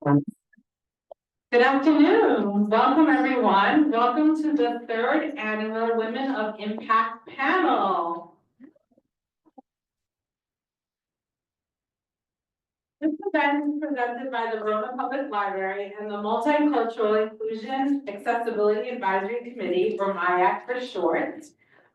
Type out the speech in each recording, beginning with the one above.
Good afternoon. Welcome, everyone. Welcome to the third annual Women of Impact panel. This event is presented by the Verona Public Library and the Multicultural Inclusion Accessibility Advisory Committee, or MIAC for short.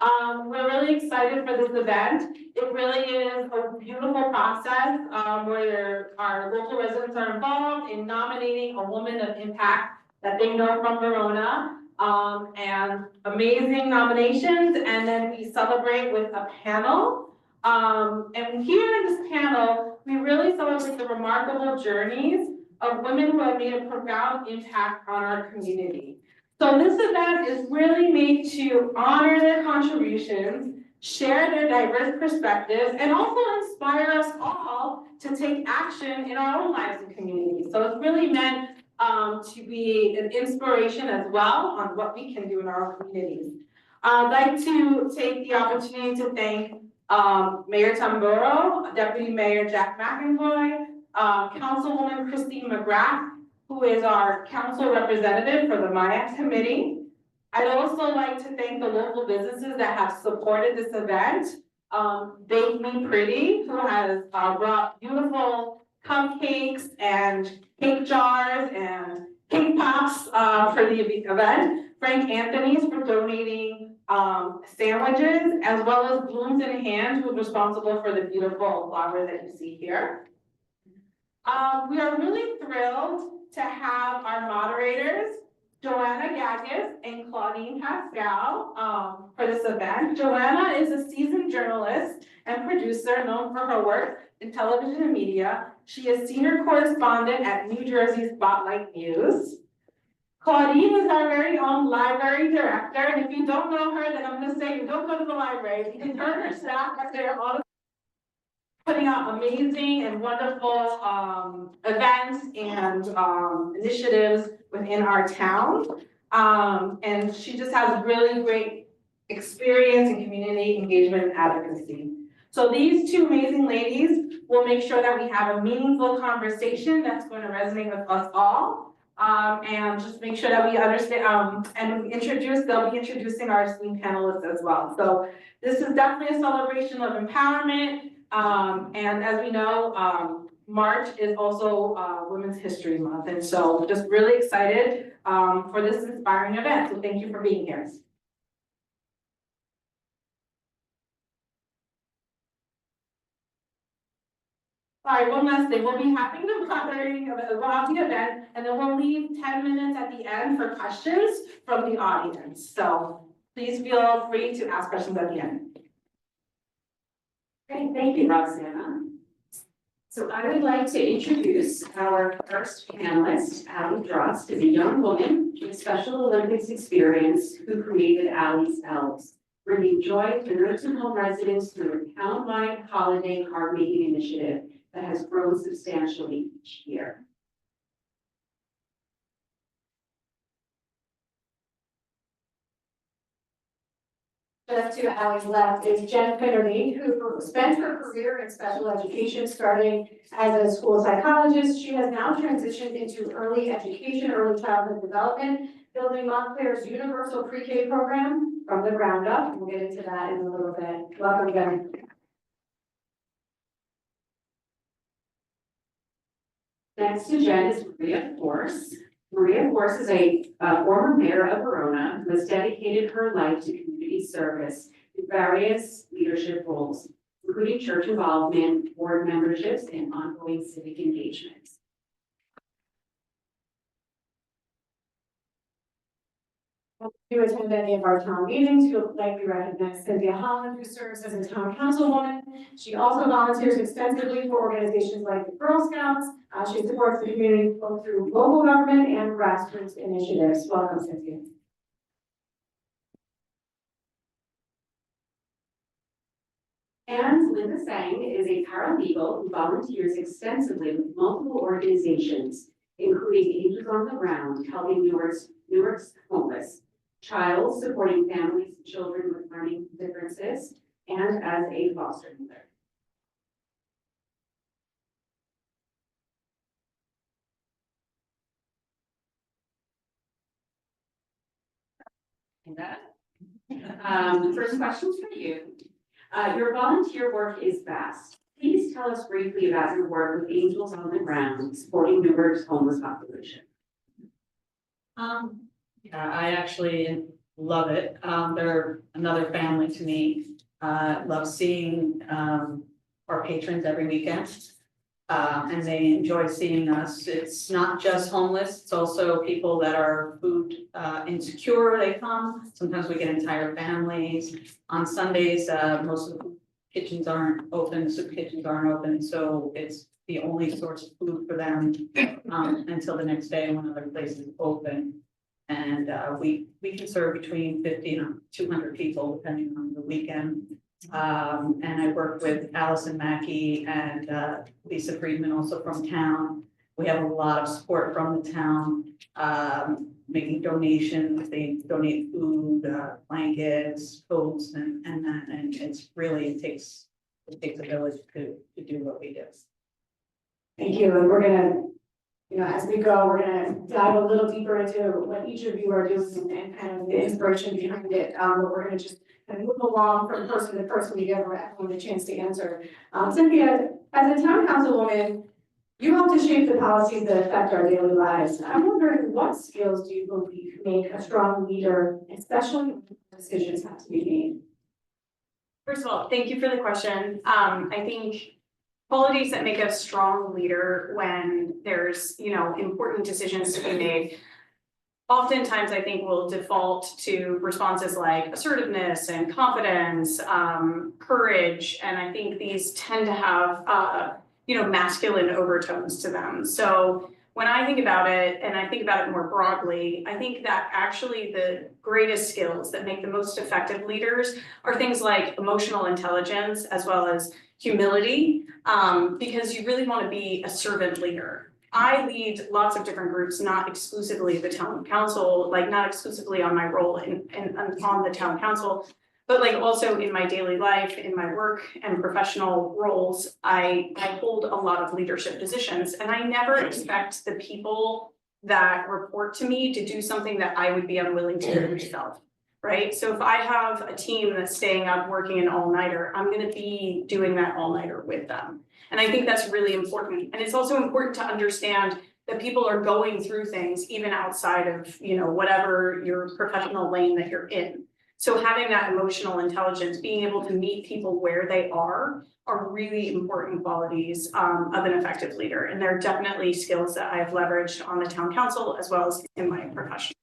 We're really excited for this event. It really is a beautiful process where our local residents are involved in nominating a woman of impact that they know from Verona, and amazing nominations, and then we celebrate with a panel. And here in this panel, we really celebrate the remarkable journeys of women who have made a profound impact on our community. So this event is really made to honor their contributions, share their diverse perspectives, and also inspire us all to take action in our own lives and communities. So it's really meant to be an inspiration as well on what we can do in our own communities. I'd like to take the opportunity to thank Mayor Tamburo, Deputy Mayor Jack McEnroy, Councilwoman Christine McGrath, who is our council representative for the MIAC committee. I'd also like to thank the local businesses that have supported this event. Bake Me Pretty, who has brought beautiful cupcakes and cake jars and cake pops for the event. Frank Anthony's for donating sandwiches, as well as Blooms in Hand, who's responsible for the beautiful flowers that you see here. We are really thrilled to have our moderators, Joanna Gagis and Claudine Pascal, for this event. Joanna is a seasoned journalist and producer known for her work in television and media. She is senior correspondent at New Jersey Spotlight News. Claudine is our very own library director, and if you don't know her, then I'm going to say you don't go to the library, because her and her staff are there all the putting out amazing and wonderful events and initiatives within our town. And she just has really great experience in community engagement and advocacy. So these two amazing ladies will make sure that we have a meaningful conversation that's going to resonate with us all. And just make sure that we understand and they'll be introducing our esteemed panelists as well. So this is definitely a celebration of empowerment. And as we know, March is also Women's History Month. And so just really excited for this inspiring event. So thank you for being here. All right, one last thing. We'll be having the moderating of the event, and then we'll leave 10 minutes at the end for questions from the audience. So please feel free to ask questions at the end. Great, thank you, Roxana. So I would like to introduce our first panelist, Alana Drost, is a young woman with Special Olympics experience who created Allie's Elves, bringing joy to nursing home residents through a town-wide holiday card-making initiative that has grown substantially each year. Just to Allie's left is Jen Pitterly, who spent her career in special education, starting as a school psychologist. She has now transitioned into early education, early childhood development, building Montclair's universal pre-K program from the ground up. We'll get into that in a little bit. Welcome, Jen. Next to Jen is Maria Force. Maria Force is a former mayor of Verona who has dedicated her life to community service in various leadership roles, including church involvement, board memberships, and ongoing civic engagements. If you attend any of our town meetings, you'll likely recognize Cynthia Holland, who serves as a town councilwoman. She also volunteers extensively for organizations like the Girl Scouts. She supports the community both through local government and grassroots initiatives. Welcome, Cynthia. And Linda Sang is a paralegal who volunteers extensively with multiple organizations, including Angels on the Ground, helping Newark's homeless, Child, supporting families and children with learning differences, and as a foster mother. First question's for you. Your volunteer work is vast. Please tell us briefly about your work with Angels on the Ground, supporting Newark's homeless population. Yeah, I actually love it. They're another family to me. Love seeing our patrons every weekend. And they enjoy seeing us. It's not just homeless, it's also people that are food insecure, they come. Sometimes we get entire families. On Sundays, most of the kitchens aren't open, soup kitchens aren't open, so it's the only source of food for them until the next day when other places open. And we can serve between 50 and 200 people depending on the weekend. And I work with Allison Mackey and Lisa Friedman also from town. We have a lot of support from the town, making donations. They donate food, blankets, coats, and it's really, it takes a village to do what we do. Thank you, and we're gonna, as we go, we're gonna dive a little deeper into what each of you are doing and kind of the inspiration behind it. But we're gonna just kind of move along from person to person to give everyone a chance to answer. Cynthia, as a town councilwoman, you help to shape the policies that affect our daily lives. I'm wondering, what skills do you believe make a strong leader, especially when decisions have to be made? First of all, thank you for the question. I think qualities that make a strong leader when there's, important decisions to be made. Oftentimes, I think we'll default to responses like assertiveness and confidence, courage, and I think these tend to have, masculine overtones to them. So when I think about it, and I think about it more broadly, I think that actually the greatest skills that make the most effective leaders are things like emotional intelligence as well as humility, because you really want to be a servant leader. I lead lots of different groups, not exclusively the town council, like not exclusively on my role on the town council, but like also in my daily life, in my work and professional roles, I hold a lot of leadership positions, and I never expect the people that report to me to do something that I would be unwilling to do myself, right? So if I have a team that's staying up working an all-nighter, I'm gonna be doing that all-nighter with them. And I think that's really important. And it's also important to understand that people are going through things even outside of, whatever your professional lane that you're in. So having that emotional intelligence, being able to meet people where they are really important qualities of an effective leader. And they're definitely skills that I've leveraged on the town council as well as in my profession.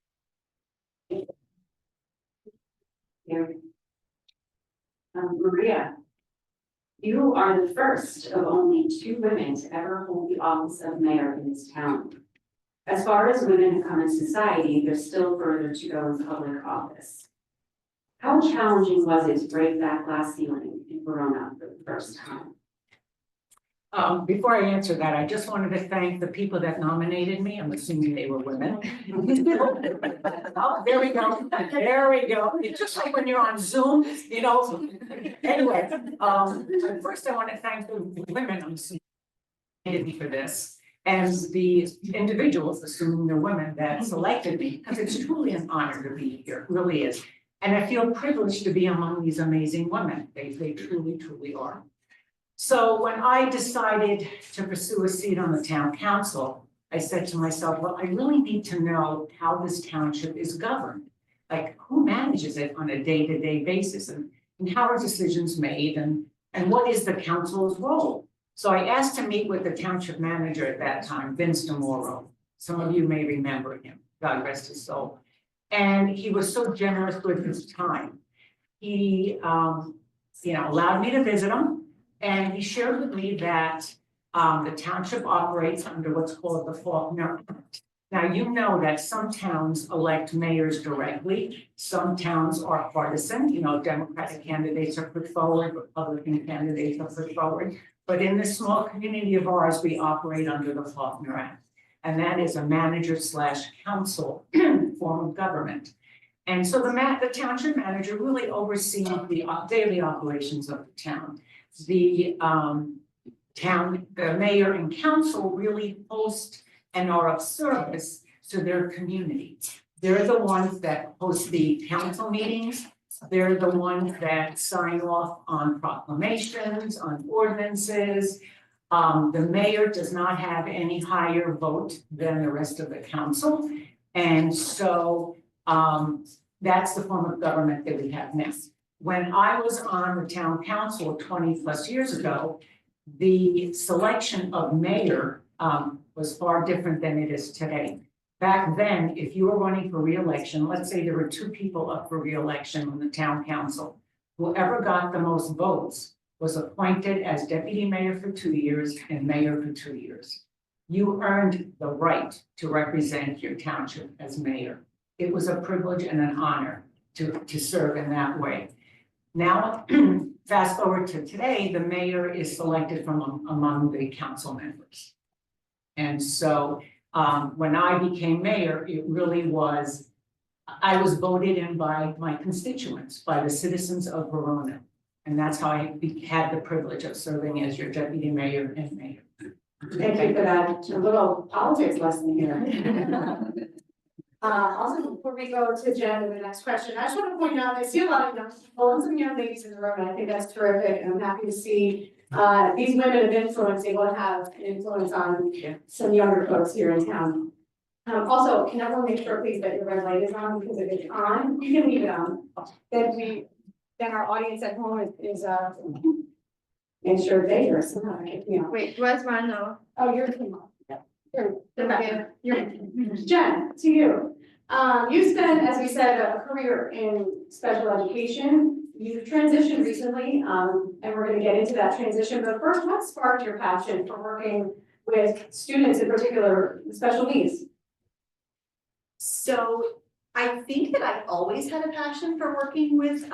Maria, you are the first of only 2 women to ever hold the office of mayor in this town. As far as women come in society, there's still further to go in public office. How challenging was it to break that glass ceiling in Verona for the first time? Before I answer that, I just wanted to thank the people that nominated me. I'm assuming they were women. Oh, there we go. There we go. It's just like when you're on Zoom, Anyway, first I want to thank the women on Zoom me for this, and the individuals, assuming they're women, that selected me, because it's truly an honor to be here. It really is. And I feel privileged to be among these amazing women. They truly, truly are. So when I decided to pursue a seat on the town council, I said to myself, well, I really need to know how this township is governed. Like, who manages it on a day-to-day basis, and how are decisions made, and what is the council's role? So I asked to meet with the township manager at that time, Vince DeMoro. Some of you may remember him, God rest his soul. And he was so generous with his time. He, allowed me to visit him, and he shared with me that the township operates under what's called the Faulkner Act. Now, you know that some towns elect mayors directly, some towns are partisan, Democratic candidates are put forward, Republican candidates are put forward. But in this small community of ours, we operate under the Faulkner Act. And that is a manager/council form of government. And so the township manager really oversees the daily operations of the town. The mayor and council really host and are of service to their community. they're the ones that host the council meetings. They're the ones that sign off on proclamations, on ordinances. The mayor does not have any higher vote than the rest of the council. And so, that's the form of government that we have now. When I was on the town council 20+ years ago, the selection of mayor, was far different than it is today. Back then, if you were running for reelection, let's say there were 2 people up for reelection on the town council. Whoever got the most votes was appointed as deputy mayor for 2 years and mayor for 2 years. You earned the right to represent your township as mayor. It was a privilege and an honor to serve in that way. Now, fast forward to today, the mayor is selected from among the council members. And so, when I became mayor, it really was, I was voted in by my constituents, by the citizens of Verona. And that's how I had the privilege of serving as your deputy mayor and mayor. Thank you for that, a little politics lesson here. Also, before we go to Jen and the next question, I just want to point out, I see a lot of young people and some young ladies in the room, and I think that's terrific, and I'm happy to see these women of influence able to have an influence on some younger folks here in town. Also, can everyone make sure please that your red light is on, because if it's on, you can leave it on. Then our audience at home is make sure they hear us. Wait, do I have mine though? Oh, you're. Jen, to you. You spent, as we said, a career in special education. You've transitioned recently, and we're gonna get into that transition, but first, what sparked your passion for working with students, in particular, with special needs? So I think that I've always had a passion for working with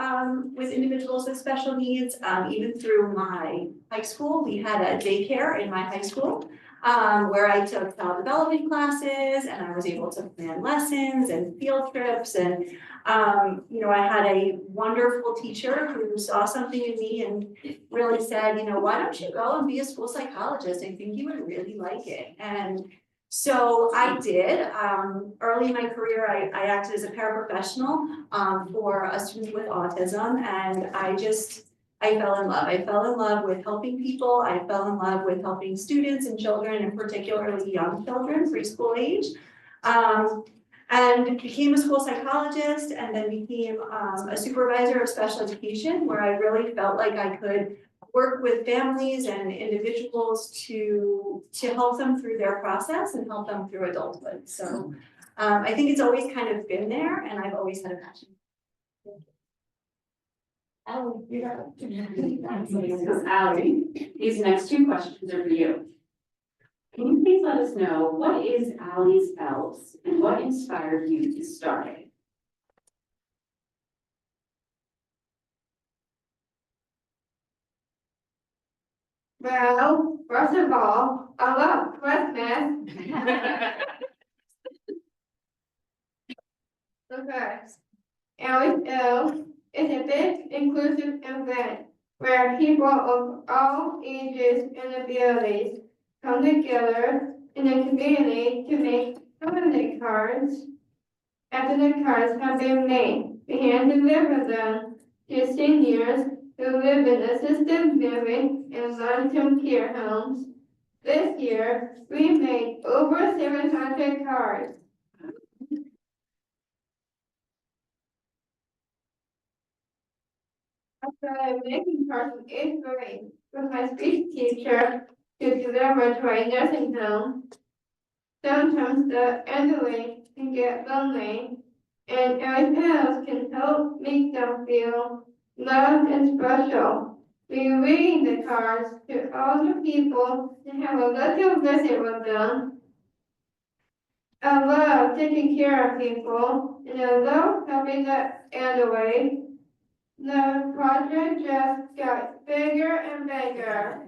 individuals with special needs. Even through my high school, we had a daycare in my high school where I took child development classes, and I was able to plan lessons and field trips. And I had a wonderful teacher who saw something in me and really said, why don't you go and be a school psychologist? I think you would really like it. And so I did. Early in my career, I acted as a paraprofessional for a student with autism, and I fell in love. I fell in love with helping people. I fell in love with helping students and children, and particularly young children, preschool age. And became a school psychologist, and then became a supervisor of special education, where I really felt like I could work with families and individuals to help them through their process and help them through adulthood. So I think it's always kind of been there, and I've always had a passion. Allie, you got it. Allie, these next 2 questions are for you. Can you please let us know what is Allie's Elves and what inspired you to start it? Well, first of all, I love Christmas. Okay. Elves is a big inclusive event where people of all ages and abilities come together in a community to make holiday cards. After the cards have been made, we hand deliver them to seniors who live in assisted living and long-term care homes. This year, we made over 700 cards. I started making cards in 8th grade with my speech teacher to deliver to a nursing home. Sometimes the elderly can get lonely, and our pals can help make them feel loved and special. We read the cards to all the people and have a little visit with them. I love taking care of people, and I love helping the elderly. The project just got bigger and bigger.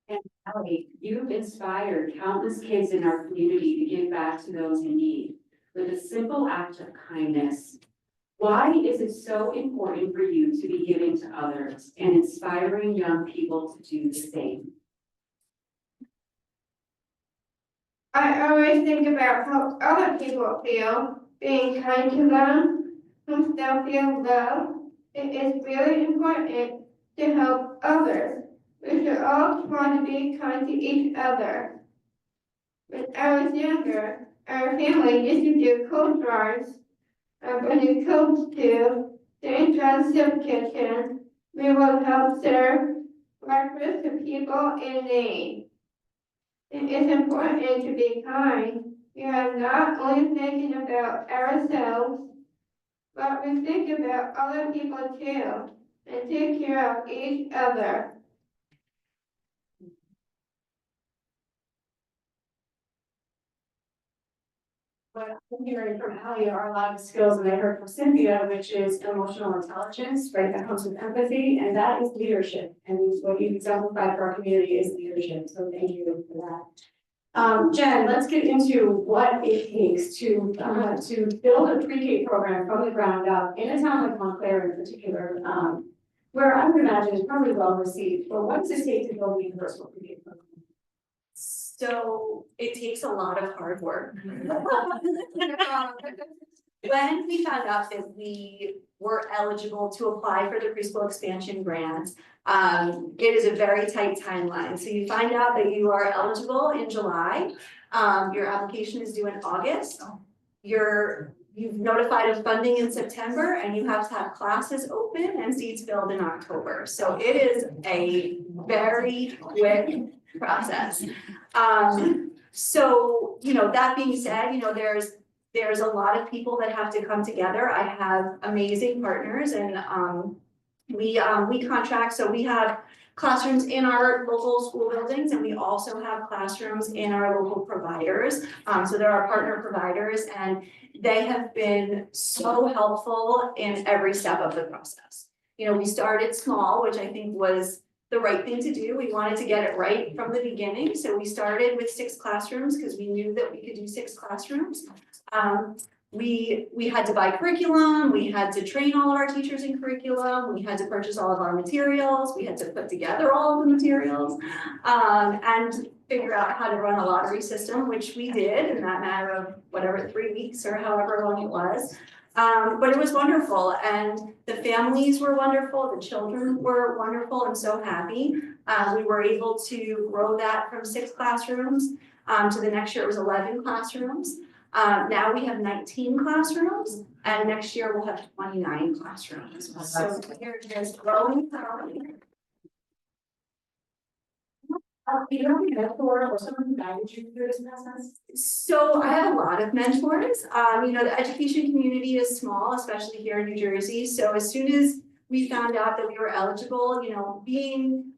And Allie, you've inspired countless kids in our community to give back to those in need with a simple act of kindness. Why is it so important for you to be giving to others and inspiring young people to do the same? I always think about how other people feel, being kind to them, who still feel love. It is really important to help others. We should all try to be kind to each other. When I was younger, our family used to do cold drives. When it comes to the intensive kitchen, we will help serve breakfast to people in need. It is important to be kind. We are not only thinking about ourselves, but we think about other people too, and take care of each other. What I'm hearing from Allie are a lot of skills, and I heard from Cynthia, which is emotional intelligence, right, that comes with empathy, and that is leadership. And what you've exemplified for our community is leadership, so thank you for that. Jen, let's get into what it takes to build a pre-K program from the ground up in a town like Montclair in particular, where I would imagine is probably well received, but what does it take to build a universal pre-K program? So it takes a lot of hard work. When we found out that we were eligible to apply for the preschool expansion grant, it is a very tight timeline. So you find out that you are eligible in July. Your application is due in August. You've notified of funding in September, and you have to have classes open and seats filled in October. So it is a very quick process. So, that being said, there's a lot of people that have to come together. I have amazing partners, and we contract, so we have classrooms in our local school buildings, and we also have classrooms in our local providers. So there are partner providers, and they have been so helpful in every step of the process. We started small, which I think was the right thing to do. We wanted to get it right from the beginning. So we started with 6 classrooms because we knew that we could do 6 classrooms. We had to buy curriculum, we had to train all of our teachers in curriculum, we had to purchase all of our materials, we had to put together all of the materials, and figure out how to run a lottery system, which we did in that matter of whatever, 3 weeks or however long it was. But it was wonderful, and the families were wonderful, the children were wonderful and so happy. We were able to grow that from 6 classrooms to the next year it was 11 classrooms. Now we have 19 classrooms, and next year we'll have 29 classrooms. So we're just growing. You don't have a mentor or someone who guided you through this process? So I have a lot of mentors. The education community is small, especially here in New Jersey. So as soon as we found out that we were eligible, being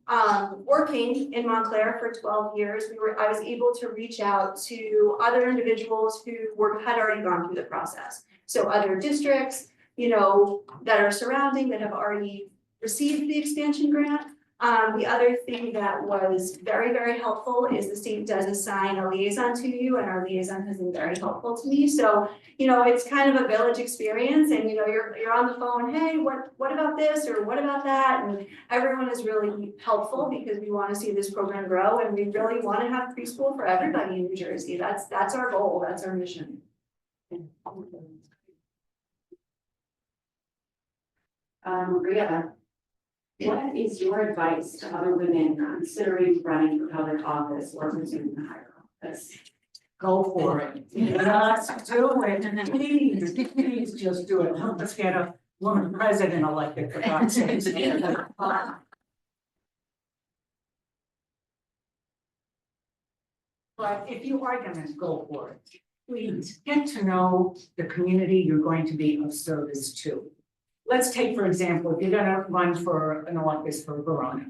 working in Montclair for 12 years, I was able to reach out to other individuals who had already gone through the process. So other districts, that are surrounding, that have already received the expansion grant. The other thing that was very, very helpful is the state does assign a liaison to you, and our liaison has been very helpful to me. So, it's kind of a village experience, and you're on the phone, hey, what about this or what about that? And everyone is really helpful because we want to see this program grow, and we really want to have preschool for everybody in New Jersey. That's our goal, that's our mission. Maria, what is your advice to other women considering running for public office or pursuing a higher office? Go for it. Just do it. Please just do it. Help us get a woman president elected, for God's sake. But if you are gonna go for it, please get to know the community you're going to be of service to. Let's take, for example, if you're gonna run for an office for Verona.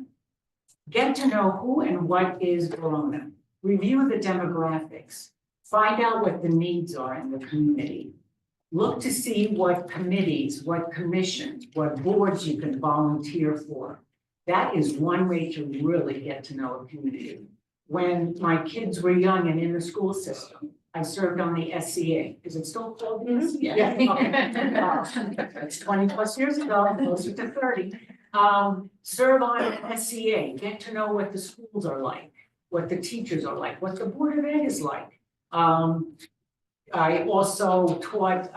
Get to know who and what is Verona. Review the demographics. Find out what the needs are in the community. Look to see what committees, what commissions, what boards you can volunteer for. That is one way to really get to know a community. When my kids were young and in the school system, I served on the SCA. Is it still called the SCA? Yeah. It's 20+ years ago, closer to 30. Serve on SCA, get to know what the schools are like, what the teachers are like, what the Board of Ed is like. I also taught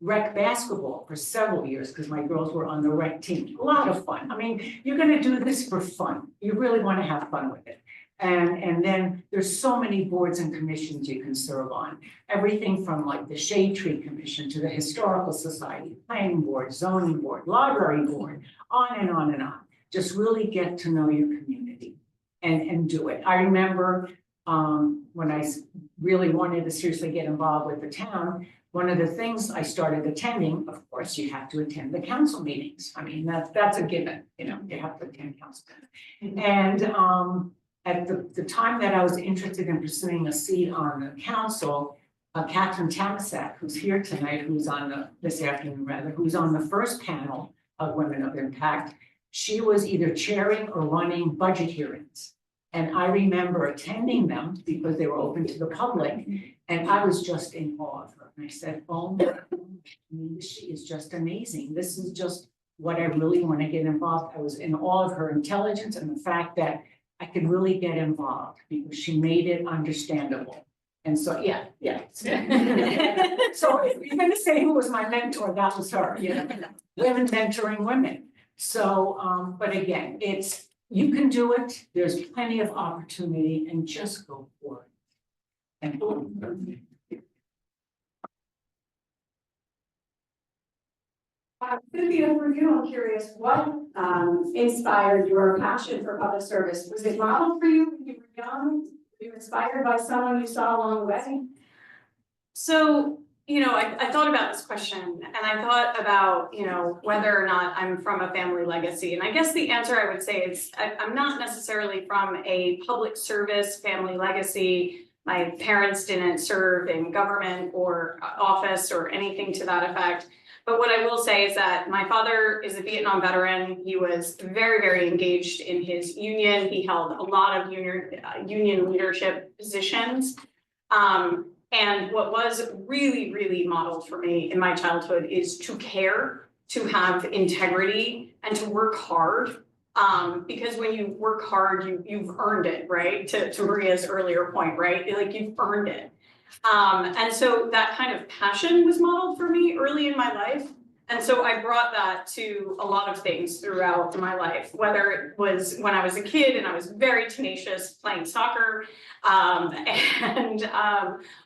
rec basketball for several years because my girls were on the rec team. A lot of fun. I mean, you're gonna do this for fun. You really want to have fun with it. And then there's so many boards and commissions you can serve on. Everything from like the Shade Tree Commission to the Historical Society, Planning Board, Zoning Board, Library Board, on and on and on. Just really get to know your community and do it. I remember when I really wanted to seriously get involved with the town, one of the things I started attending, of course, you have to attend the council meetings. I mean, that's a given, you know, you have to attend council. And at the time that I was interested in pursuing a seat on the council, Catherine Tamasak, who's here tonight, this afternoon rather, who's on the first panel of Women of Impact, she was either chairing or running budget hearings. And I remember attending them because they were open to the public, and I was just in awe of her. And I said, oh my God, she is just amazing. This is just what I really want to get involved. I was in awe of her intelligence and the fact that I could really get involved because she made it understandable. And so, yeah. So if you're gonna say who was my mentor, that was her, you know, women mentoring women. So, but again, you can do it. There's plenty of opportunity and just go for it. And Cynthia, for you, I'm curious, what inspired your passion for public service? Was it modeled for you when you were young? Were you inspired by someone you saw along the way? So, you know, I thought about this question and I thought about, you know, whether or not I'm from a family legacy. And I guess the answer I would say is I'm not necessarily from a public service family legacy. My parents didn't serve in government or office or anything to that effect. But what I will say is that my father is a Vietnam veteran. He was very, very engaged in his union. He held a lot of union leadership positions. And what was really, really modeled for me in my childhood is to care, to have integrity, and to work hard. Because when you work hard, you've earned it, right? To Maria's earlier point, right? Like you've earned it. And so that kind of passion was modeled for me early in my life. And so I brought that to a lot of things throughout my life, whether it was when I was a kid and I was very tenacious playing soccer,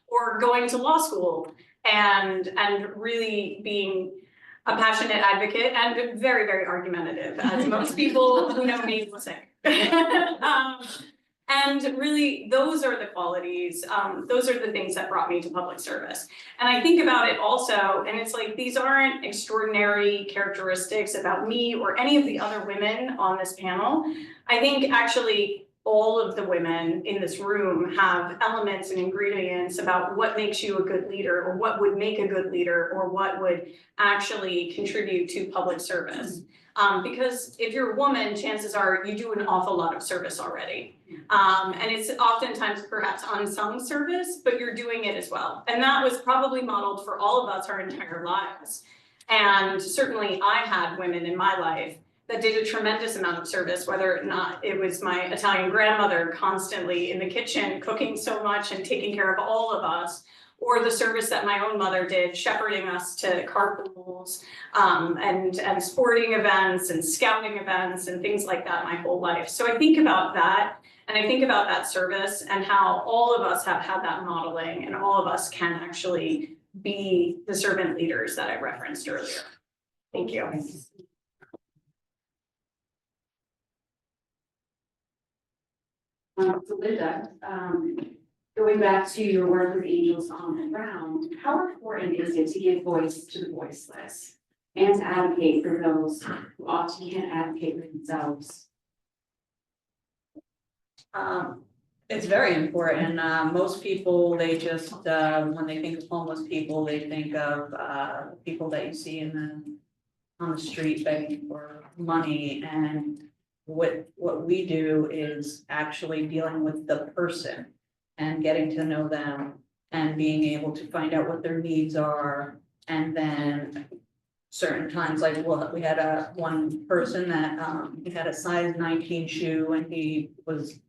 or going to law school and really being a passionate advocate and very, very argumentative, as most people who know me will say. And really, those are the qualities, those are the things that brought me to public service. And I think about it also, and it's like, these aren't extraordinary characteristics about me or any of the other women on this panel. I think actually all of the women in this room have elements and ingredients about what makes you a good leader or what would make a good leader or what would actually contribute to public service. Because if you're a woman, chances are you do an awful lot of service already. And it's oftentimes perhaps unsung service, but you're doing it as well. And that was probably modeled for all of us our entire lives. And certainly I had women in my life that did a tremendous amount of service, whether or not it was my Italian grandmother constantly in the kitchen cooking so much and taking care of all of us, or the service that my own mother did, shepherding us to carpools and sporting events and scouting events and things like that my whole life. So I think about that, and I think about that service and how all of us have had that modeling and all of us can actually be the servant leaders that I referenced earlier. Thank you. So Linda, going back to your work with Angels on the Ground, how important is it to give voice to the voiceless and to advocate for those who often can't advocate for themselves? It's very important. Most people, they just, when they think of homeless people, they think of people that you see on the street begging for money. And what we do is actually dealing with the person and getting to know them and being able to find out what their needs are and then certain times, like, well, we had one person that, he had a size 19 shoe and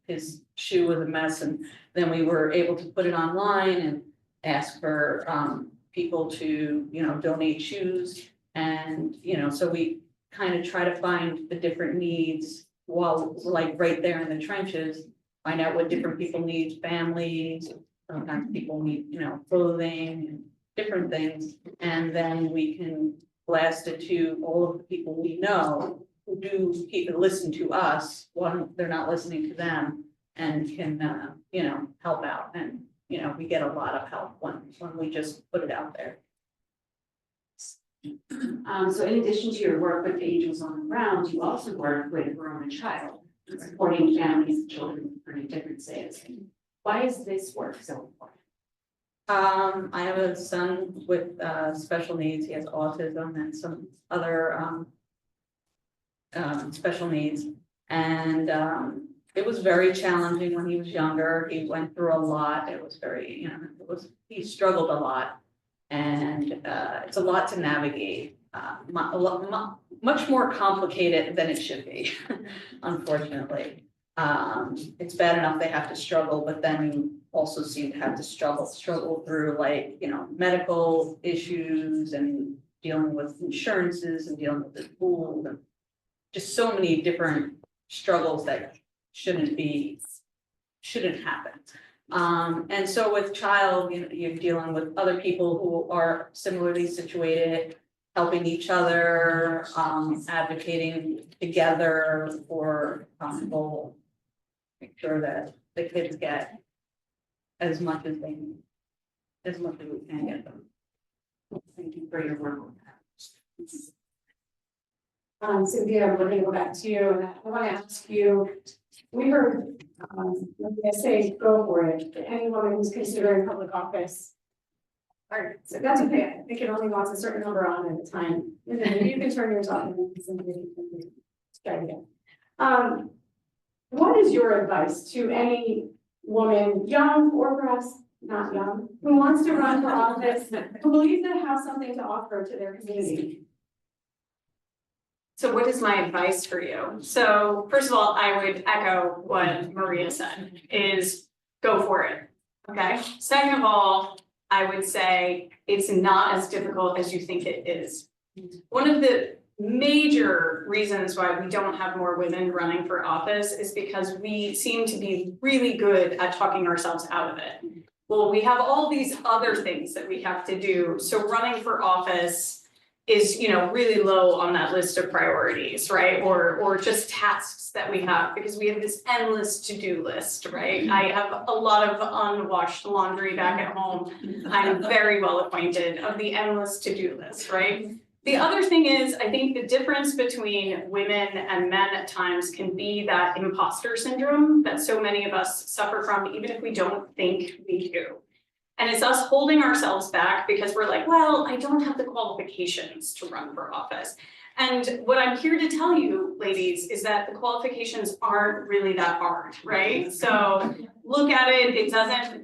his shoe was a mess, and then we were able to put it online and ask for, people to, donate shoes. And, so we kind of try to find the different needs while, like, right there in the trenches, find out what different people need, families, sometimes people need, clothing and different things. And then we can blast it to all of the people we know who do listen to us when they're not listening to them, and can, help out. And, we get a lot of help when we just put it out there. So in addition to your work with Angels on the Ground, you also work with Verona Child, supporting families and children with pretty differences. Why is this work so important? I have a son with special needs. He has autism and some other special needs. And it was very challenging when he was younger. He went through a lot. It was very, he struggled a lot. And it's a lot to navigate, much more complicated than it should be, unfortunately. It's bad enough they have to struggle, but then you also seem to have to struggle through, like, medical issues and dealing with insurances and dealing with the school and just so many different struggles that shouldn't happen. And so with child, you're dealing with other people who are similarly situated, helping each other, advocating together for goal. Make sure that the kids get as much as they need, as much as we can get them. Thank you for your work on that. Cynthia, we're gonna go back to you, and I wanna ask you, we heard, say, go for it, any woman who's considering public office. Or, so that's okay, I think it only wants a certain number on at a time, and then you can turn yours off and then Cynthia can try again. What is your advice to any woman, young or perhaps not young, who wants to run for office, who believes they have something to offer to their community? So what is my advice for you? So first of all, I would echo what Maria said, is go for it, okay? Second of all, I would say it's not as difficult as you think it is. One of the major reasons why we don't have more women running for office is because we seem to be really good at talking ourselves out of it. Well, we have all these other things that we have to do, so running for office is, really low on that list of priorities, right? Or just tasks that we have, because we have this endless to-do list, right? I have a lot of unwashed laundry back at home. I'm very well acquainted of the endless to-do list, right? The other thing is, I think the difference between women and men at times can be that imposter syndrome that so many of us suffer from, even if we don't think we do. And it's us holding ourselves back because we're like, well, I don't have the qualifications to run for office. And what I'm here to tell you, ladies, is that the qualifications aren't really that hard, right? So look at it,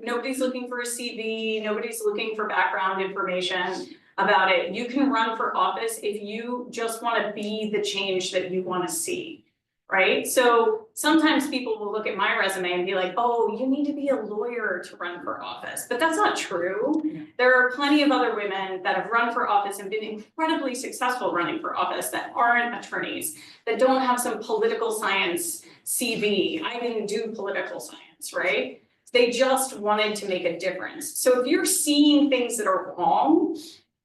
nobody's looking for a CV, nobody's looking for background information about it. You can run for office if you just want to be the change that you want to see. Right? So sometimes people will look at my resume and be like, oh, you need to be a lawyer to run for office, but that's not true. There are plenty of other women that have run for office and been incredibly successful running for office that aren't attorneys, that don't have some political science CV. I didn't do political science, right? They just wanted to make a difference. So if you're seeing things that are wrong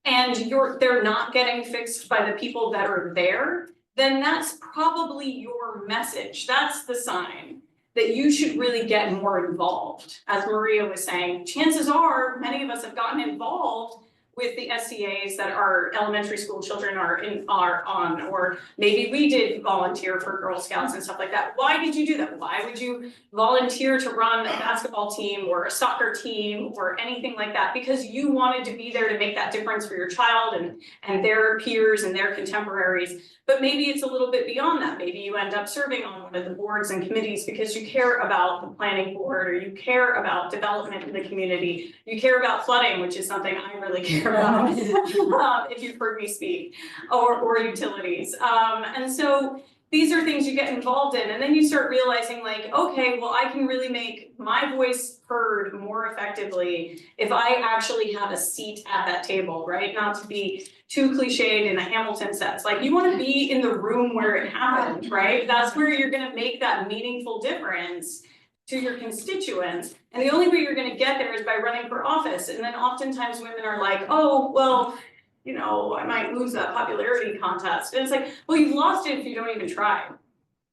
and they're not getting fixed by the people that are there, then that's probably your message. That's the sign that you should really get more involved. As Maria was saying, chances are many of us have gotten involved with the SCAs that our elementary school children are on, or maybe we did volunteer for Girl Scouts and stuff like that. Why did you do that? Why would you volunteer to run a basketball team or a soccer team or anything like that? Because you wanted to be there to make that difference for your child and their peers and their contemporaries. But maybe it's a little bit beyond that. Maybe you end up serving on one of the boards and committees because you care about the planning board, or you care about development in the community. You care about flooding, which is something I really care if you've heard me speak, or utilities. And so these are things you get involved in, and then you start realizing like, okay, well, I can really make my voice heard more effectively if I actually have a seat at that table, right? Not to be too cliched in a Hamilton sense, like you wanna be in the room where it happened, right? That's where you're gonna make that meaningful difference to your constituents. And the only way you're gonna get there is by running for office. And then oftentimes women are like, oh, well, you know, I might lose that popularity contest. And it's like, well, you've lost it if you don't even try,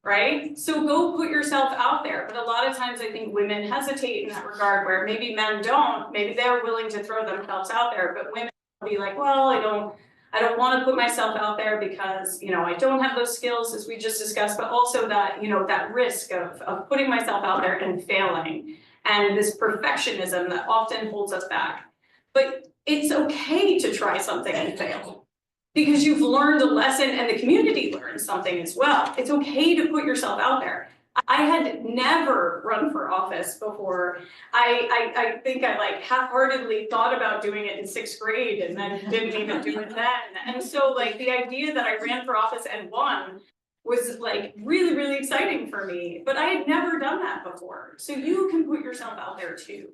right? So go put yourself out there. But a lot of times I think women hesitate in that regard where maybe men don't, maybe they're willing to throw themselves out there, but women will be like, well, I don't want to put myself out there because, you know, I don't have those skills as we just discussed, but also that, you know, that risk of putting myself out there and failing and this perfectionism that often holds us back. But it's okay to try something and fail because you've learned a lesson and the community learns something as well. It's okay to put yourself out there. I had never run for office before. I think I like half-heartedly thought about doing it in 6th grade and then didn't even do it then. And so like the idea that I ran for office and won was like really, really exciting for me, but I had never done that before. So you can put yourself out there too.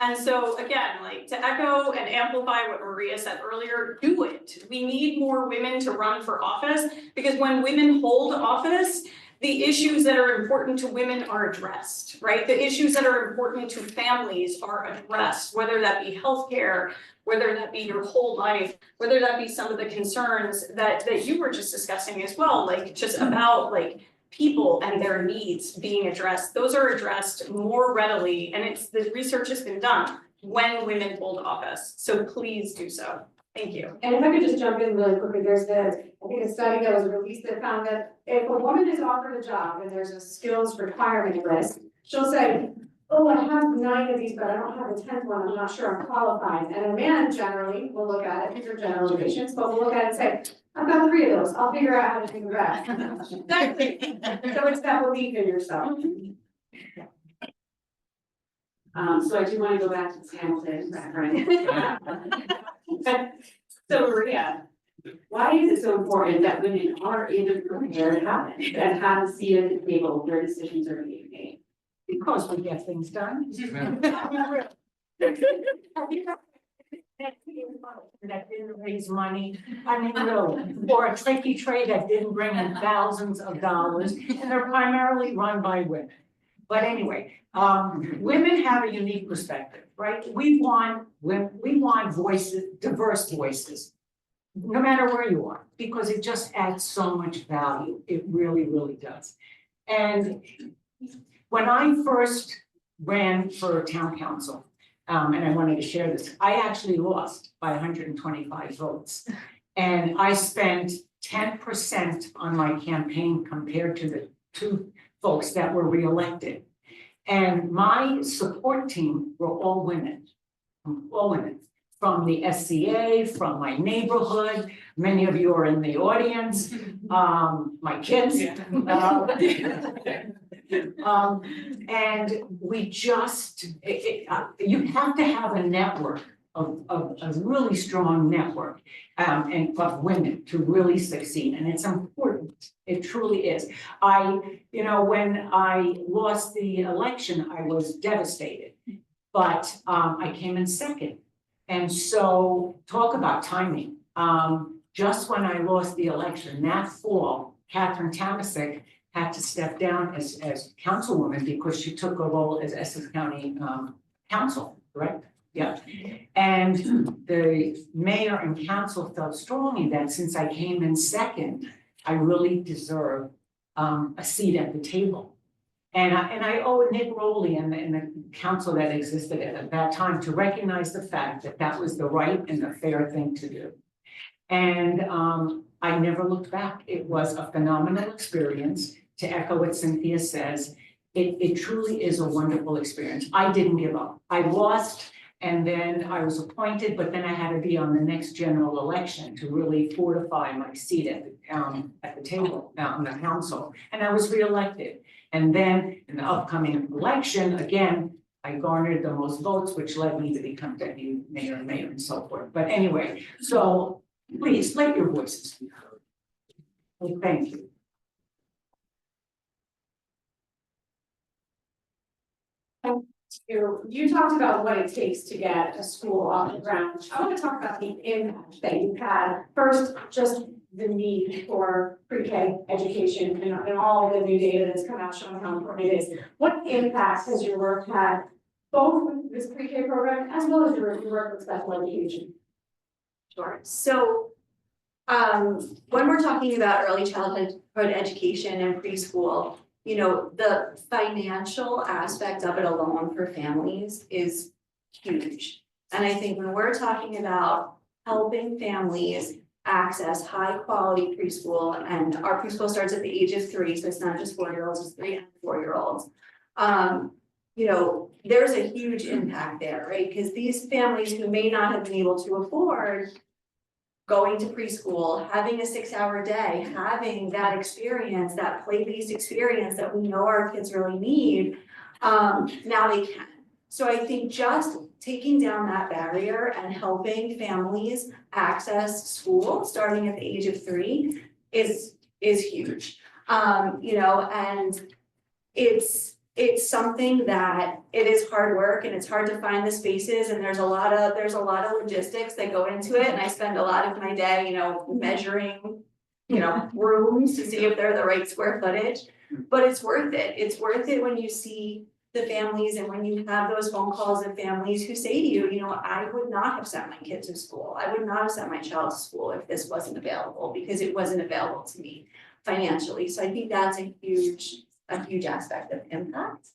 And so again, like to echo and amplify what Maria said earlier, do it. We need more women to run for office because when women hold office, the issues that are important to women are addressed, right? The issues that are important to families are addressed, whether that be healthcare, whether that be your whole life, whether that be some of the concerns that you were just discussing as well, like just about like people and their needs being addressed. Those are addressed more readily, and the research has been done when women hold office. So please do so. Thank you. And if I could just jump in really quickly, there's I think a study that was released that found that if a woman is offered a job and there's a skills requirement list, she'll say, oh, I have 9 of these, but I don't have a 10th one, I'm not sure I'm qualified. And a man generally will look at it, these are generalizations, but will look at it and say, I've got 3 of those, I'll figure out how to do the rest. Exactly. So it's that belief in yourself. So I do want to go back to this Hamilton reference. So Maria, why is it so important that women are able to prepare habits and have a seat at the table where decisions are being made? Because we get things done. That didn't raise money, I mean, really, or a tricky trade that didn't bring in thousands of dollars, and they're primarily run by women. But anyway, women have a unique perspective, right? We want voices, diverse voices, no matter where you are, because it just adds so much value. It really, really does. And when I first ran for town council, and I wanted to share this, I actually lost by 125 votes. And I spent 10% on my campaign compared to the 2 folks that were reelected. And my support team were all women from the SCA, from my neighborhood. Many of you are in the audience, my kids. And we just, you have to have a network of a really strong network and of women to really succeed, and it's important. It truly is. When I lost the election, I was devastated, but I came in second. And so talk about timing. Just when I lost the election that fall, Catherine Tamasic had to step down as councilwoman because she took a role as Essex County council, correct? Yeah. And the mayor and council felt strongly that since I came in second, I really deserve a seat at the table. And I owe Nick Rowley and the council that existed at that time to recognize the fact that that was the right and the fair thing to do. And I never looked back. It was a phenomenal experience. To echo what Cynthia says, it truly is a wonderful experience. I didn't give up. I lost, and then I was appointed, but then I had to be on the next general election to really fortify my seat at the table, on the council, and I was reelected. And then in the upcoming election, again, I garnered the most votes, which led me to become deputy mayor and so forth. But anyway, so please let your voices be heard. And thank you. You talked about what it takes to get a school off the ground. I want to talk about the impact that you've had. First, just the need for pre-K education and all the new data that's come out showing how important it is. What impact has your work had, both with this pre-K program as well as your work with special education? Sure. So, when we're talking about early childhood education and preschool, you know, the financial aspect of it alone for families is huge. And I think when we're talking about helping families access high quality preschool, and our preschool starts at the age of 3, so it's not just 4-year-olds, it's 3 and 4-year-olds. You know, there's a huge impact there, right? Because these families who may not have been able to afford going to preschool, having a 6-hour day, having that experience, that play-based experience that we know our kids really need, now they can. So I think just taking down that barrier and helping families access school starting at the age of 3 is huge. You know, and it's something that it is hard work and it's hard to find the spaces, and there's a lot of logistics that go into it, and I spend a lot of my day, you know, measuring, you know, rooms to see if they're the right square footage, but it's worth it. It's worth it when you see the families and when you have those phone calls of families who say to you, you know, I would not have sent my kid to school. I would not have sent my child to school if this wasn't available, because it wasn't available to me financially. So I think that's a huge aspect of impact.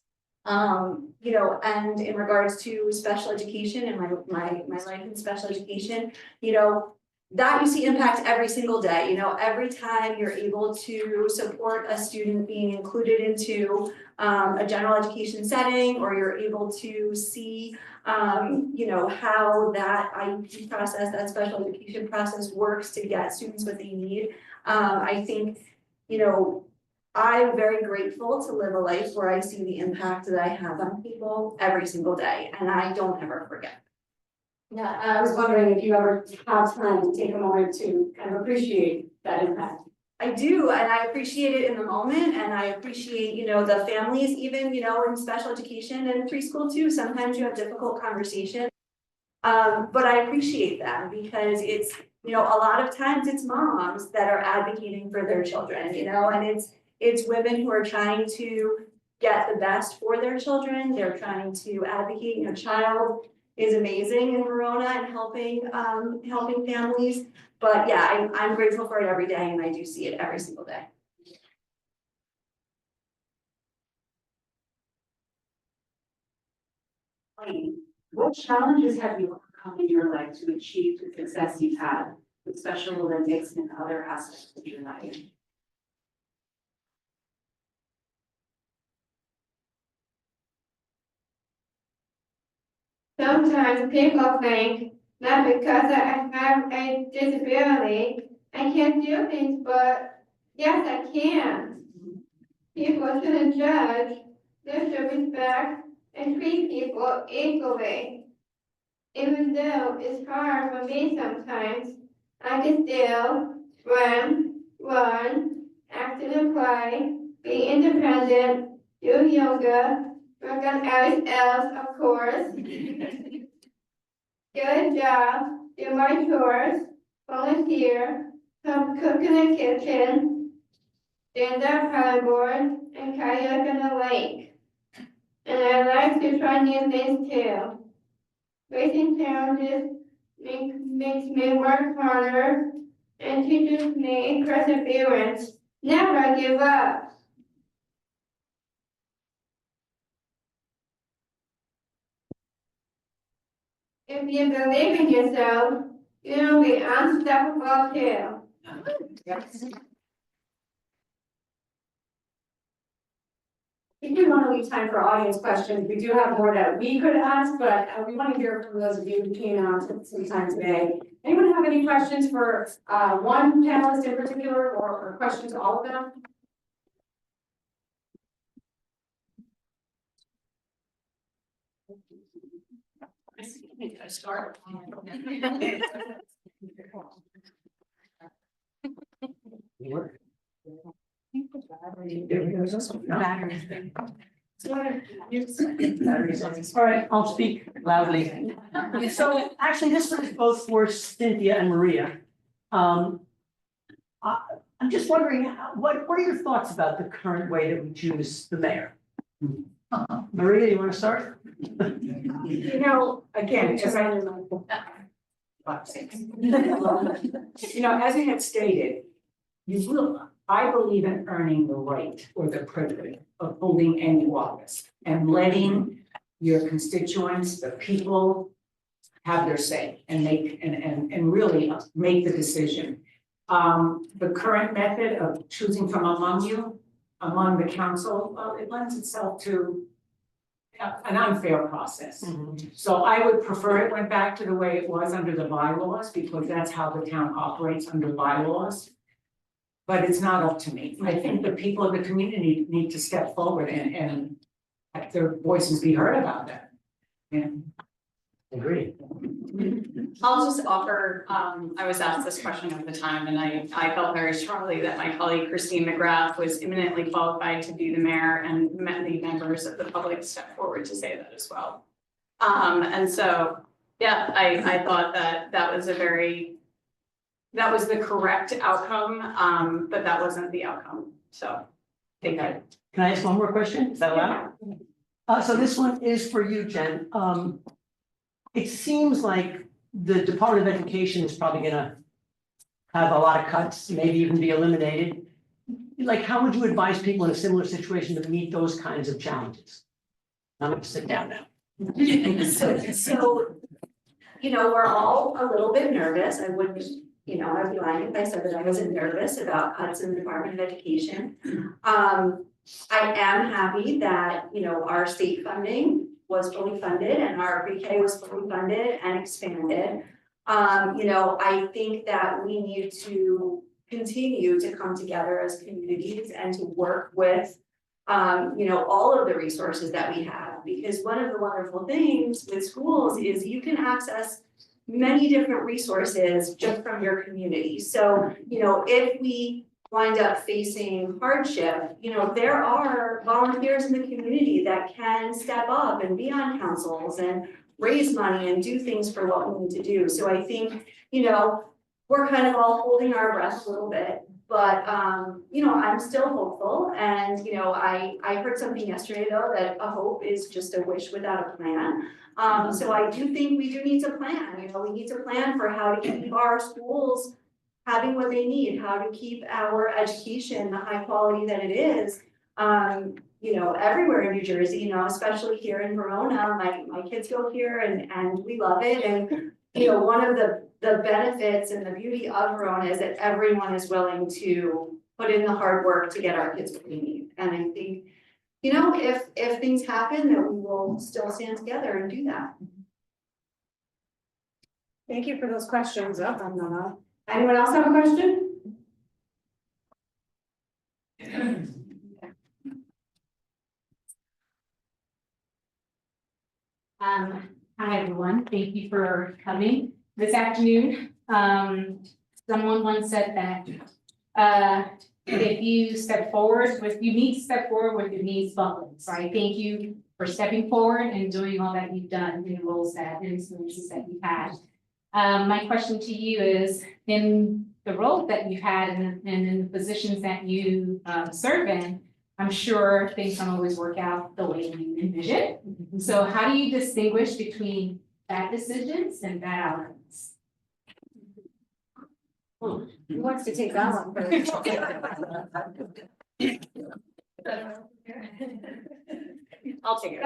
You know, and in regards to special education and my life in special education, you know, that you see impact every single day. You know, every time you're able to support a student being included into a general education setting, or you're able to see you know, how that IEP process, that special education process works to get students what they need. I think, you know, I'm very grateful to live a life where I see the impact that I have on people every single day, and I don't ever forget. Yeah, I was wondering if you ever have time to take a moment to kind of appreciate that impact. I do, and I appreciate it in the moment, and I appreciate, you know, the families, even, you know, in special education and preschool too. Sometimes you have difficult conversations. But I appreciate them, because it's, you know, a lot of times it's moms that are advocating for their children, you know, and it's women who are trying to get the best for their children. They're trying to advocate. You know, Child is amazing in Verona and helping families. But yeah, I'm grateful for it every day, and I do see it every single day. What challenges have you overcome in your life to achieve the success you've had with Special Olympics and other aspects of your life? Sometimes people think that because I have a disability, I can't do things, but yes, I can. People shouldn't judge, they should respect and treat people equally. Even though it's hard for me sometimes, I can still swim, run, act in a play, be independent, do yoga, work on Elves, of course. Get a job, do my chores, volunteer, help cook in the kitchen, stand up paddleboard, and kayak in the lake. And I like to try new things too. Facing challenges makes me work harder and teaches me perseverance. Never give up. If you believe in yourself, you'll be unstoppable too. Yes. We do want to leave time for audience questions. We do have more that we could ask, but we want to hear from those of you who came out some time today. Anyone have any questions for one panelist in particular, or questions to all of them? Start. All right, I'll speak loudly. So actually, this one is both for Cynthia and Maria. I'm just wondering, what are your thoughts about the current way that we choose the mayor? Maria, you want to start? You know, again, as I. You know, as I had stated, I believe in earning the right or the privilege of holding any office and letting your constituents, the people, have their say and make, and really make the decision. The current method of choosing from among you, among the council, well, it lends itself to an unfair process. So I would prefer it went back to the way it was under the bylaws, because that's how the town operates under bylaws. But it's not up to me. I think the people of the community need to step forward and let their voices be heard about that. Yeah. Agree. I'll just offer, I was asked this question at the time, and I felt very strongly that my colleague Christine McGrath was eminently qualified to be the mayor, and many members of the public stepped forward to say that as well. And so, yeah, I thought that was the correct outcome, but that wasn't the outcome, so. Thank you. Can I ask one more question? Is that allowed? So this one is for you, Jen. It seems like the Department of Education is probably gonna have a lot of cuts, maybe even be eliminated. Like, how would you advise people in a similar situation to meet those kinds of challenges? I'm gonna sit down now. So, you know, we're all a little bit nervous. I wouldn't, you know, I'd be lying if I said that I wasn't nervous about cuts in the Department of Education. I am happy that, you know, our state funding was fully funded and our pre-K was fully funded and expanded. You know, I think that we need to continue to come together as communities and to work with, you know, all of the resources that we have, because one of the wonderful things with schools is you can access many different resources just from your community. So, you know, if we wind up facing hardship, you know, there are volunteers in the community that can step up and be on councils and raise money and do things for what we need to do. So I think, you know, we're kind of all holding our breath a little bit, but, you know, I'm still hopeful. And, you know, I heard something yesterday though, that a hope is just a wish without a plan. So I do think we do need to plan, you know, we need to plan for how to keep our schools having what they need, how to keep our education the high quality that it is. You know, everywhere in New Jersey, you know, especially here in Verona, my kids go here and we love it. And, you know, one of the benefits and the beauty of Verona is that everyone is willing to put in the hard work to get our kids what they need. And I think, you know, if things happen, that we will still stand together and do that. Thank you for those questions. Anyone else have a question? Hi, everyone. Thank you for coming this afternoon. Someone once said that if you step forward with, you need to step forward with your knees buckling. So I thank you for stepping forward and doing all that you've done in the roles that and experiences that you've had. My question to you is, in the role that you've had and in the positions that you serve in, I'm sure things don't always work out the way you envision. So how do you distinguish between bad decisions and bad outcomes? Who wants to take that one first? I'll take it.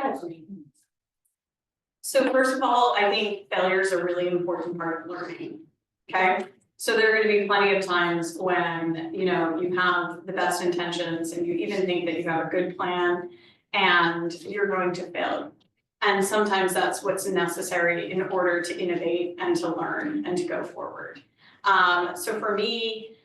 So first of all, I think failure is a really important part of learning, okay? So there are gonna be plenty of times when, you know, you have the best intentions and you even think that you have a good plan and you're going to fail. And sometimes that's what's necessary in order to innovate and to learn and to go forward. So for me,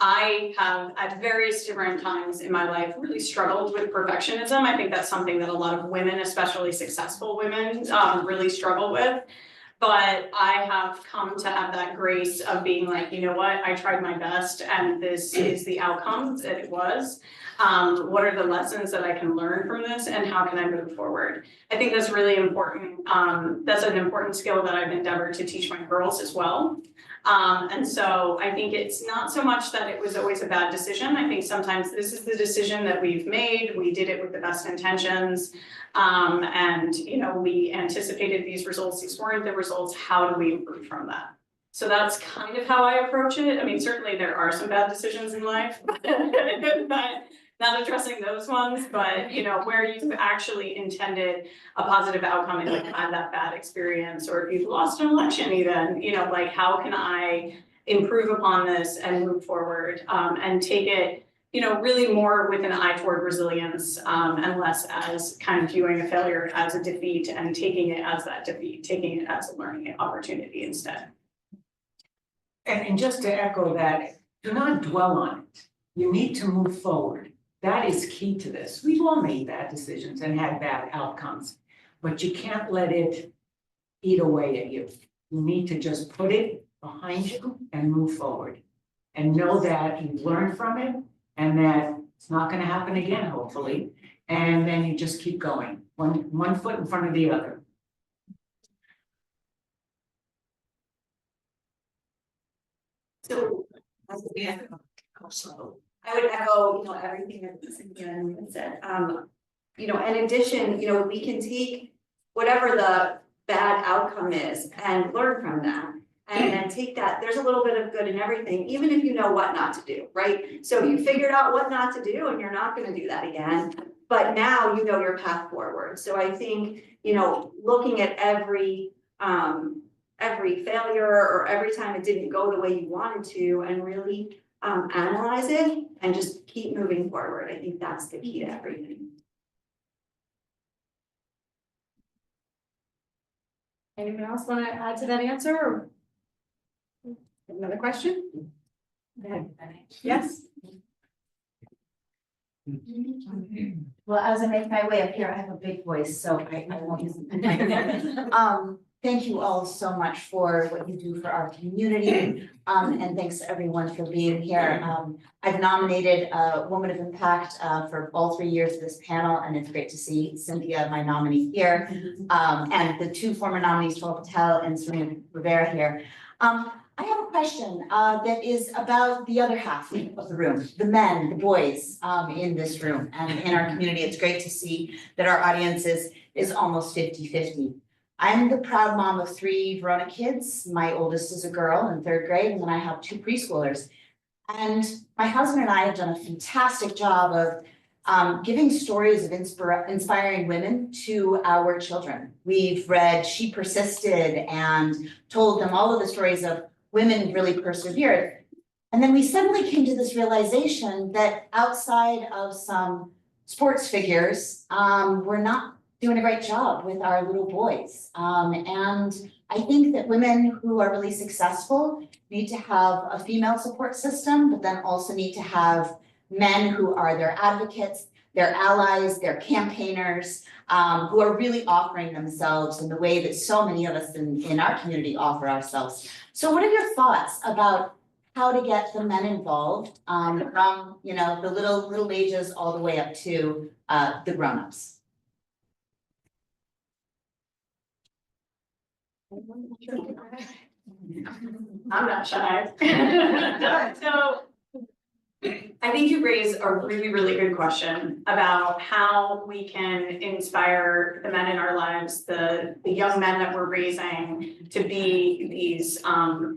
I have at various different times in my life really struggled with perfectionism. I think that's something that a lot of women, especially successful women, really struggle with. But I have come to have that grace of being like, you know what, I tried my best and this is the outcome that it was. What are the lessons that I can learn from this and how can I move forward? I think that's really important. That's an important skill that I've endeavored to teach my girls as well. And so I think it's not so much that it was always a bad decision. I think sometimes this is the decision that we've made. We did it with the best intentions. And you know, we anticipated these results. These weren't the results. How do we improve from that? So that's kind of how I approach it. I mean, certainly there are some bad decisions in life, but not addressing those ones, but you know, where you've actually intended a positive outcome and like had that bad experience, or if you've lost an election even, you know, like how can I improve upon this and move forward, and take it, you know, really more with an eye toward resilience, and less as kind of viewing a failure as a defeat and taking it as that defeat, taking it as a learning opportunity instead. And just to echo that, do not dwell on it. You need to move forward. That is key to this. We've all made bad decisions and had bad outcomes, but you can't let it eat away at you. You need to just put it behind you and move forward. And know that you've learned from it and that it's not gonna happen again, hopefully. And then you just keep going, one foot in front of the other. So, I would echo, you know, everything that Cynthia said. You know, in addition, you know, we can take whatever the bad outcome is and learn from that. And then take that, there's a little bit of good in everything, even if you know what not to do, right? So you figured out what not to do and you're not gonna do that again. But now you know your path forward. So I think, you know, looking at every failure or every time it didn't go the way you wanted to and really analyze it and just keep moving forward. I think that's the key to everything. Anyone else want to add to that answer? Or another question? Yes? Well, as I make my way up here, I have a big voice, so I won't use it. Thank you all so much for what you do for our community, and thanks to everyone for being here. I've nominated a Woman of Impact for all 3 years of this panel, and it's great to see Cynthia, my nominee, here, and the 2 former nominees, Joel Patel and Serena Rivera here. I have a question that is about the other half of the room, the men, the boys in this room and in our community. It's great to see that our audience is almost 50-50. I'm the proud mom of 3 Verona kids. My oldest is a girl in 3rd grade, and then I have 2 preschoolers. And my husband and I have done a fantastic job of giving stories of inspiring women to our children. We've read She Persisted and told them all of the stories of women who really persevered. And then we suddenly came to this realization that outside of some sports figures, we're not doing a great job with our little boys. And I think that women who are really successful need to have a female support system, but then also need to have men who are their advocates, their allies, their campaigners, who are really offering themselves in the way that so many of us in our community offer ourselves. So what are your thoughts about how to get the men involved from, you know, the little ages all the way up to the grown-ups? I'm not shy. So I think you raise a really, really good question about how we can inspire the men in our lives, the young men that we're raising to be these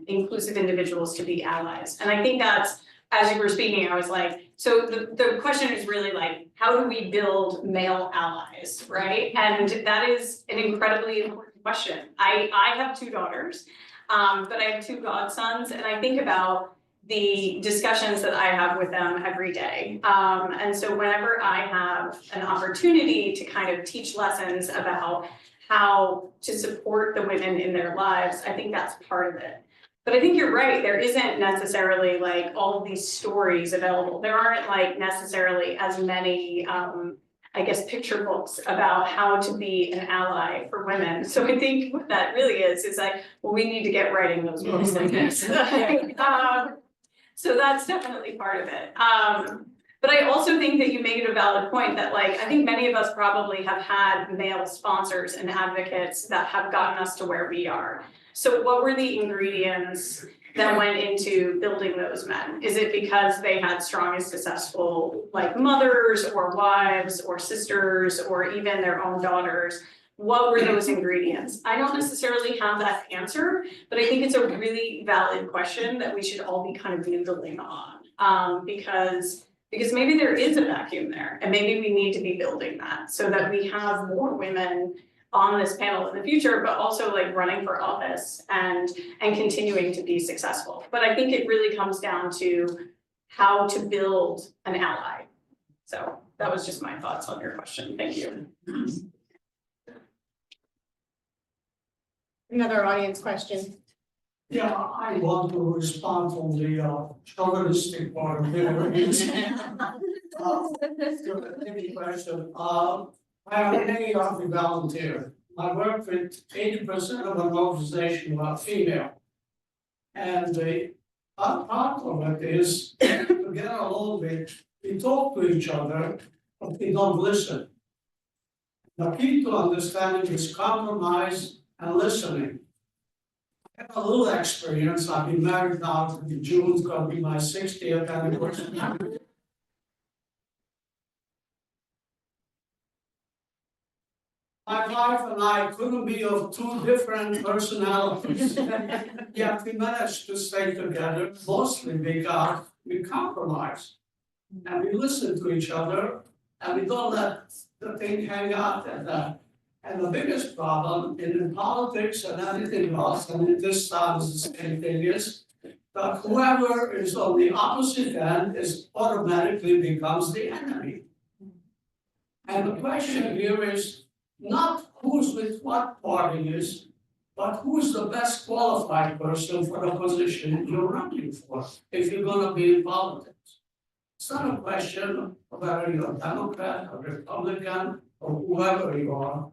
inclusive individuals, to be allies. And I think that's, as you were speaking, I was like, so the question is really like, how do we build male allies, right? And that is an incredibly important question. I have 2 daughters, but I have 2 godsons, and I think about the discussions that I have with them every day. And so whenever I have an opportunity to kind of teach lessons about how to support the women in their lives, I think that's part of it. But I think you're right, there isn't necessarily like all of these stories available, there aren't like necessarily as many, I guess, picture books about how to be an ally for women. So I think what that really is like, well, we need to get writing those books like this. So that's definitely part of it. But I also think that you made a valid point that like, I think many of us probably have had male sponsors and advocates that have gotten us to where we are. So what were the ingredients that went into building those men? Is it because they had strong and successful like mothers or wives or sisters or even their own daughters? What were those ingredients? I don't necessarily have that answer, but I think it's a really valid question that we should all be kind of noodling on. Because maybe there is a vacuum there and maybe we need to be building that so that we have more women on this panel in the future, but also like running for office and continuing to be successful. But I think it really comes down to how to build an ally. So that was just my thoughts on your question. Thank you. Another audience question. Yeah, I want to respond from the chauvinistic part of it. Any question? I am a Army volunteer. I work with 80% of an organization about female. And the part of it is to get along with, we talk to each other, but we don't listen. The key to understanding is compromise and listening. I have a little experience. I've been married now in June, it's going to be my 60th anniversary. My wife and I couldn't be of two different personalities. Yet we managed to stay together mostly because we compromise. And we listen to each other and we don't let the thing hang out at that. And the biggest problem in politics and anything else, and this sounds the same thing, is that whoever is on the opposite end is automatically becomes the enemy. And the question here is not who's with what party is, but who's the best qualified person for the position you're running for, if you're gonna be in politics. It's not a question of whether you're a Democrat or Republican or whoever you are,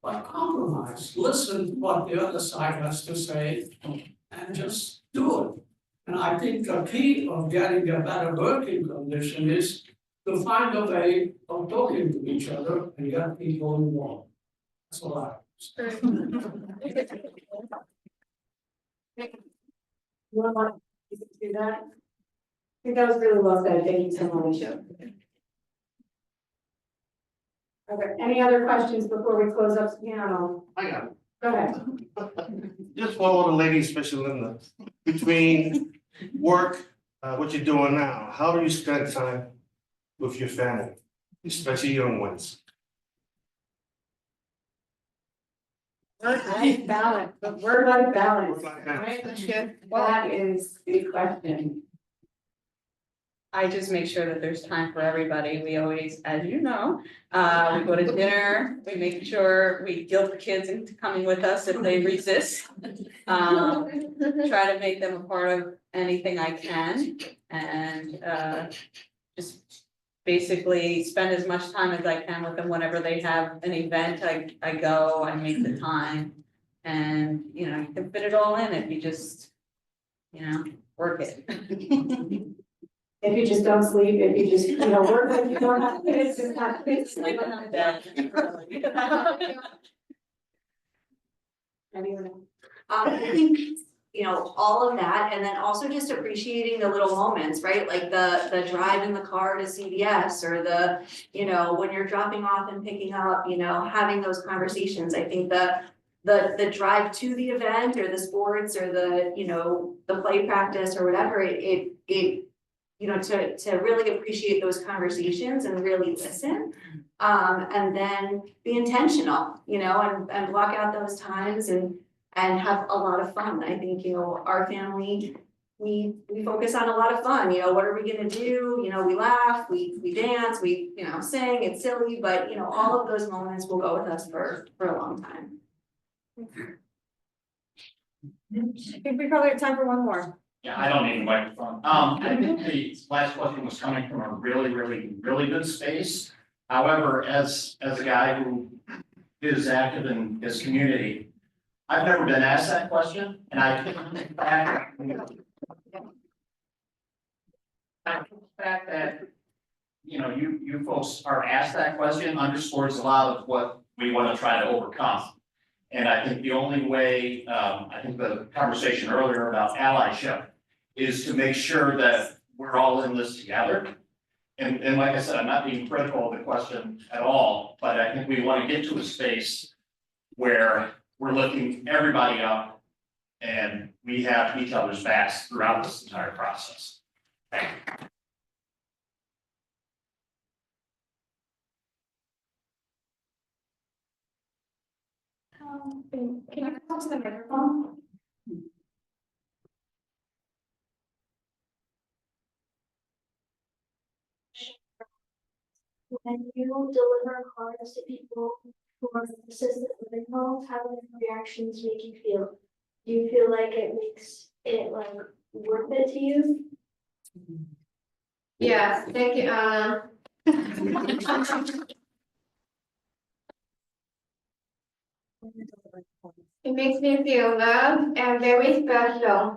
but compromise, listen to what the other side has to say and just do it. And I think the key of getting a better working condition is to find a way of talking to each other and get people involved. That's all I have. You want to do that? I think that was really well said. Thank you so much. Are there any other questions before we close up the panel? I got it. Go ahead. Just for all the ladies, especially Linda, between work, what you're doing now, how do you spend time with your family, especially young ones? Work-life balance, the work-life balance, Work-life balance. right? That is the question. I just make sure that there's time for everybody. We always, as you know, we go to dinner, we make sure we guilt the kids into coming with us if they resist. Try to make them a part of anything I can and just basically spend as much time as I can with them. Whenever they have an event, I go, I make the time. And, you know, you can fit it all in if you just, you know, work it. If you just don't sleep, if you just, work like you don't have kids, just have kids. Sleeping on bed. Anyone else? I think, all of that, and then also just appreciating the little moments, right? Like the drive in the car to CVS or the, when you're dropping off and picking up, having those conversations. I think the drive to the event or the sports or the play practice or whatever, to really appreciate those conversations and really listen. And then be intentional, and block out those times and have a lot of fun. I think, our family, we focus on a lot of fun, what are we gonna do? We laugh, we dance, we, sing, it's silly, but all of those moments will go with us for a long time. I think we probably have time for one more. Yeah, I don't need a microphone. I think the last question was coming from a really good space. However, as a guy who is active in his community, I've never been asked that question, and I think the fact that, you know, you folks are asked that question underscores a lot of what we want to try to overcome. And I think the only way, I think the conversation earlier about allyship is to make sure that we're all in this together. And like I said, I'm not being critical of the question at all, but I think we want to get to a space where we're lifting everybody up and we have each other's backs throughout this entire process. Thank you. Can you come to the microphone? When you deliver cards to people who are in assisted living homes, how do the reactions make you feel? Do you feel like it makes it like worth it to you? Yes, thank you, Anna. It makes me feel loved and very special.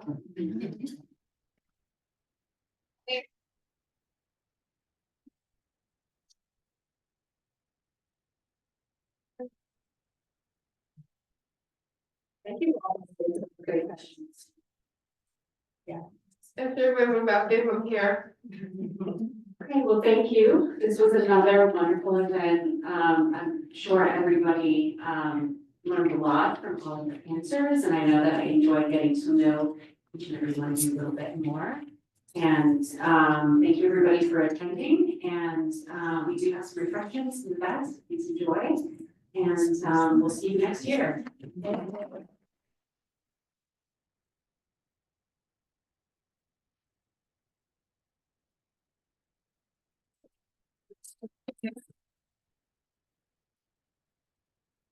Thank you all for the great questions. If you remember from here. Okay, well, thank you. This was another wonderful event. I'm sure everybody learned a lot from all of the answers, and I know that I enjoyed getting to know each and every one of you a little bit more. And thank you everybody for attending, and we do have some refreshments in the back, so please enjoy. And we'll see you next year.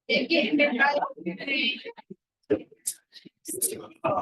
Thank you.